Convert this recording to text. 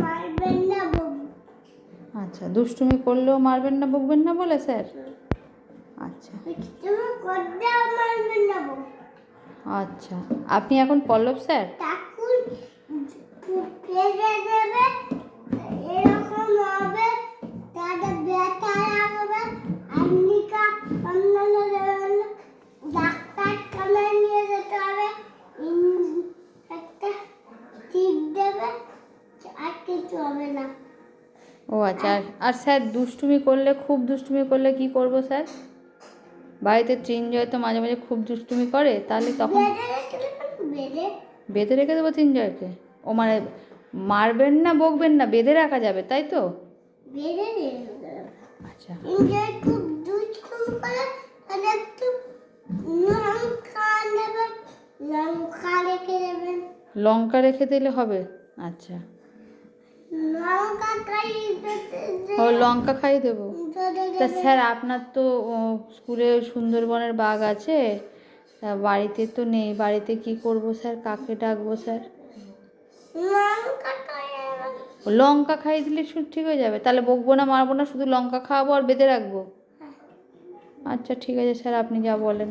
মারবেন না আচ্ছা, দুষ্টুমি করলেও মারবেন না বকবেন না বলে স্যার? আচ্ছা আচ্ছা, আপনি এখন পল্লব স্যার? এরকম হবে, তাদের ব্যথা লাগবে, ডাক্তার কাছে নিয়ে যেতে হবে, একটা ঠিক দেবে, আর কিছু হবে না। ও আচ্ছা, আর স্যার দুষ্টুমি করলে, খুব দুষ্টুমি করলে কি করব স্যার? বাড়িতে ত্রিঞ্জয় তো মাঝে মাঝে খুব দুষ্টুমি করে, তাহলে তখন বেঁধে রেখে দেবো ত্রিঞ্জয়কে? ও মানে মারবেন না বকবেন না, বেঁধে রাখা যাবে তাই তো? আচ্ছা, খুব দুষ্টুমি করে তাহলে একটু লঙ্কা নেবেন, লঙ্কা রেখে দেবেন। লঙ্কা রেখে দিলে হবে? আচ্ছা, ও লঙ্কা খাইয়ে দেবো। তা স্যার আপনার তো স্কুলে সুন্দরবনের বাঘ আছে, তা বাড়িতে তো নেই, বাড়িতে কি করব স্যার? কাকে ডাকবো স্যার? লঙ্কা খাইয়ে দিলে ঠিক হয়ে যাবে? তাহলে বকবো না মারবো না, শুধু লঙ্কা খাওয়াবো আর বেঁধে রাখবো? আচ্ছা ঠিক আছে স্যার, আপনি যা বলেন।